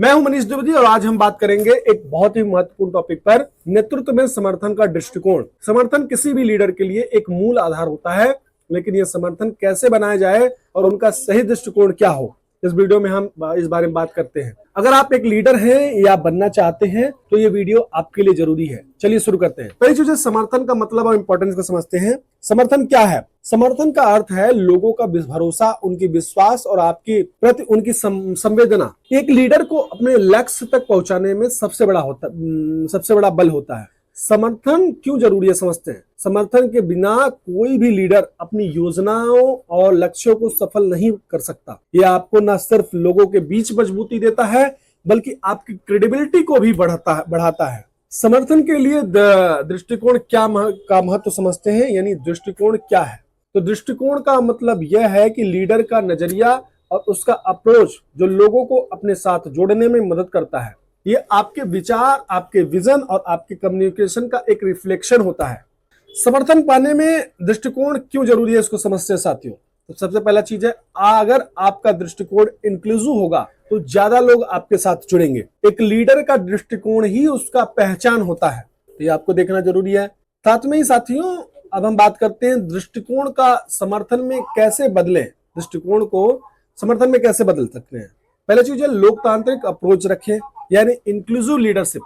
मैं हूं मनीष द्विवेदी और आज हम बात करेंगे एक बहुत ही महत्वपूर्ण टॉपिक पर, नेतृत्व में समर्थन का दृष्टिकोण। समर्थन किसी भी लीडर के लिए एक मूल आधार होता है, लेकिन यह समर्थन कैसे बनाया जाए और उनका सही दृष्टिकोण क्या हो, इस वीडियो में हम इस बारे में बात करते हैं। अगर आप एक लीडर हैं या बनना चाहते हैं तो ये वीडियो आपके लिए जरूरी है। चलिए शुरू करते हैं। पहली चीज, समर्थन का मतलब और इंपॉर्टेंस को समझते हैं। समर्थन क्या है? समर्थन का अर्थ है लोगों का भरोसा, उनकी विश्वास और आपके प्रति उनकी संवेदना। एक लीडर को अपने लक्ष्य तक पहुंचाने में सबसे बड़ा बल होता है। समर्थन क्यों जरूरी है समझते हैं। समर्थन के बिना कोई भी लीडर अपनी योजनाओं और लक्ष्यों को सफल नहीं कर सकता। यह आपको न सिर्फ लोगों के बीच मजबूती देता है, बल्कि आपकी क्रेडिबिलिटी को भी बढ़ाता है। समर्थन के लिए दृष्टिकोण का महत्व समझते हैं, यानी दृष्टिकोण क्या है। तो दृष्टिकोण का मतलब यह है कि लीडर का नजरिया और उसका अप्रोच जो लोगों को अपने साथ जोड़ने में मदद करता है। ये आपके विचार, आपके विजन और आपके कम्युनिकेशन का एक रिफ्लेक्शन होता है। समर्थन पाने में दृष्टिकोण क्यों जरूरी है, इसको समझते हैं साथियों। तो सबसे पहला चीज है, अगर आपका दृष्टिकोण इंक्लूसिव होगा तो ज्यादा लोग आपके साथ जुड़ेंगे। एक लीडर का दृष्टिकोण ही उसका पहचान होता है, तो ये आपको देखना जरूरी है। साथ में ही साथियों, अब हम बात करते हैं दृष्टिकोण का समर्थन में कैसे बदले। दृष्टिकोण को समर्थन में कैसे बदल सकते हैं। पहला चीज है, लोकतांत्रिक अप्रोच रखें, यानी इंक्लूसिव लीडरशिप।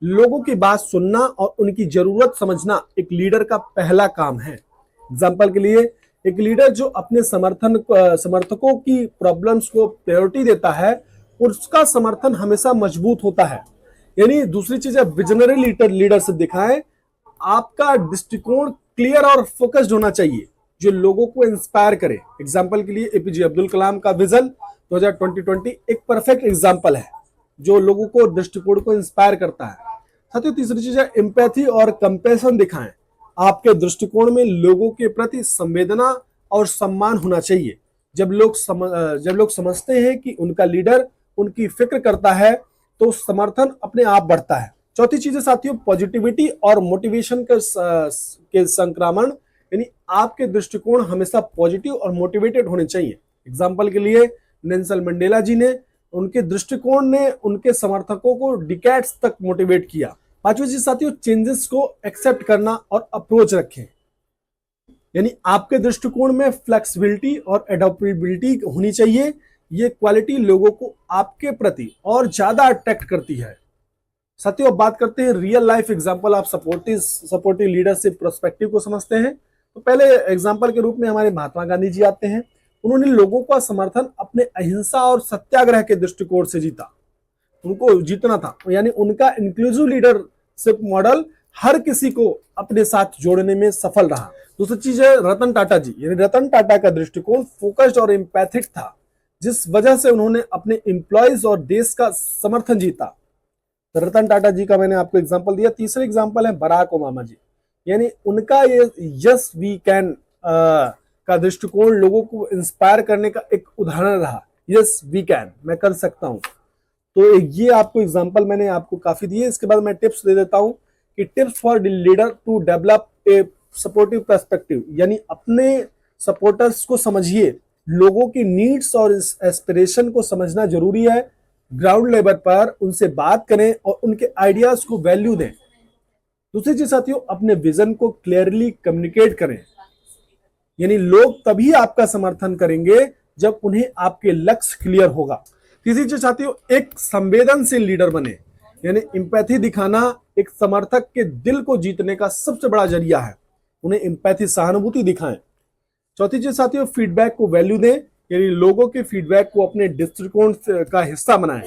लोगों की बात सुनना और उनकी जरूरत समझना एक लीडर का पहला काम है। एग्जाम्पल के लिए, एक लीडर जो अपने समर्थकों की प्रॉब्लम्स को प्रायोरिटी देता है, उसका समर्थन हमेशा मजबूत होता है। यानी दूसरी चीज है, विजनरी लीडरशिप दिखाएं। आपका दृष्टिकोण क्लियर और फोकस्ड होना चाहिए, जो लोगों को इंस्पायर करे। एग्जाम्पल के लिए, एपीजे अब्दुल कलाम का विजन 2020 एक परफेक्ट एग्जाम्पल है, जो लोगों को दृष्टिकोण को इंस्पायर करता है। साथियों, तीसरी चीज है, एम्पैथी और कंपैशन दिखाएं। आपके दृष्टिकोण में लोगों के प्रति संवेदना और सम्मान होना चाहिए। जब लोग समझते हैं कि उनका लीडर उनकी फिक्र करता है, तो समर्थन अपने आप बढ़ता है। चौथी चीज है साथियों, पॉजिटिविटी और मोटिवेशन के संक्रमण, यानी आपके दृष्टिकोण हमेशा पॉजिटिव और मोटिवेटेड होने चाहिए। एग्जाम्पल के लिए, नेल्सन मंडेला जी ने, उनके दृष्टिकोण ने उनके समर्थकों को डिकेड्स तक मोटिवेट किया। पांचवी चीज साथियों, चेंजेस को एक्सेप्ट करना और अप्रोच रखें। यानी आपके दृष्टिकोण में फ्लेक्सिबिलिटी और एडॉप्टेबिलिटी होनी चाहिए। ये क्वालिटी लोगों को आपके प्रति और ज्यादा अट्रैक्ट करती है। साथियों, बात करते हैं real life example of supportive leadership perspective को समझते हैं। तो पहले एग्जांपल के रूप में हमारे महात्मा गांधी जी आते हैं। उन्होंने लोगों का समर्थन अपने अहिंसा और सत्याग्रह के दृष्टिकोण से जीता। उनको जीतना था, यानी उनका इंक्लूसिव लीडरशिप मॉडल हर किसी को अपने साथ जोड़ने में सफल रहा। दूसरी चीज है, रतन टाटा जी, यानी रतन टाटा का दृष्टिकोण फोकस्ड और एम्पैथिक था, जिस वजह से उन्होंने अपने एम्प्लॉयज और देश का समर्थन जीता। तो रतन टाटा जी का मैंने आपको एग्जाम्पल दिया। तीसरा एग्जाम्पल है बराक ओबामा जी, यानी उनका ये यस वी कैन का दृष्टिकोण लोगों को इंस्पायर करने का एक उदाहरण रहा। यस वी कैन, मैं कर सकता हूं। तो ये आपको एग्जांपल मैंने आपको काफी दिए। इसके बाद मैं टिप्स दे देता हूं कि tips for leader to develop a supportive perspective, यानी अपने सपोर्टर्स को समझिए। लोगों की नीड्स और एस्पिरेशन को समझना जरूरी है। ग्राउंड लेवल पर उनसे बात करें और उनके आइडियाज को वैल्यू दें। दूसरी चीज साथियों, अपने विजन को क्लियरली कम्युनिकेट करें। यानी लोग तभी आपका समर्थन करेंगे जब उन्हें आपके लक्ष्य क्लियर होगा। तीसरी चीज साथियों, एक संवेदनशील लीडर बने, यानी एम्पैथी दिखाना एक समर्थक के दिल को जीतने का सबसे बड़ा जरिया है। उन्हें एम्पैथी, सहानुभूति दिखाएं। चौथी चीज साथियों, फीडबैक को वैल्यू दें, यानी लोगों के फीडबैक को अपने दृष्टिकोण का हिस्सा बनाएं।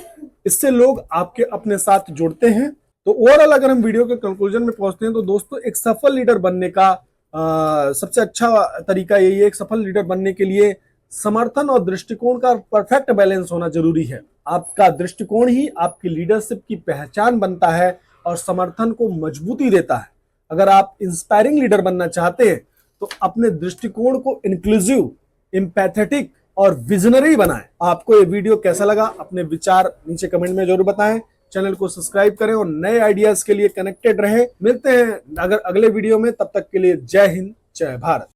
इससे लोग आपके अपने साथ जुड़ते हैं। तो ओवरऑल अगर हम वीडियो के कंक्लूजन में पहुंचते हैं तो दोस्तों, एक सफल लीडर बनने का सबसे अच्छा तरीका यही है। एक सफल लीडर बनने के लिए समर्थन और दृष्टिकोण का परफेक्ट बैलेंस होना जरूरी है। आपका दृष्टिकोण ही आपकी लीडरशिप की पहचान बनता है और समर्थन को मजबूती देता है। अगर आप इंस्पायरिंग लीडर बनना चाहते हैं तो अपने दृष्टिकोण को इंक्लूसिव, एम्पैथेटिक और विजनरी बनाएं। आपको ये वीडियो कैसा लगा, अपने विचार नीचे कमेंट में जरूर बताएं। चैनल को सब्सक्राइब करें और नए आइडियाज के लिए कनेक्टेड रहें। मिलते हैं अगर अगले वीडियो में, तब तक के लिए जय हिंद, जय भारत।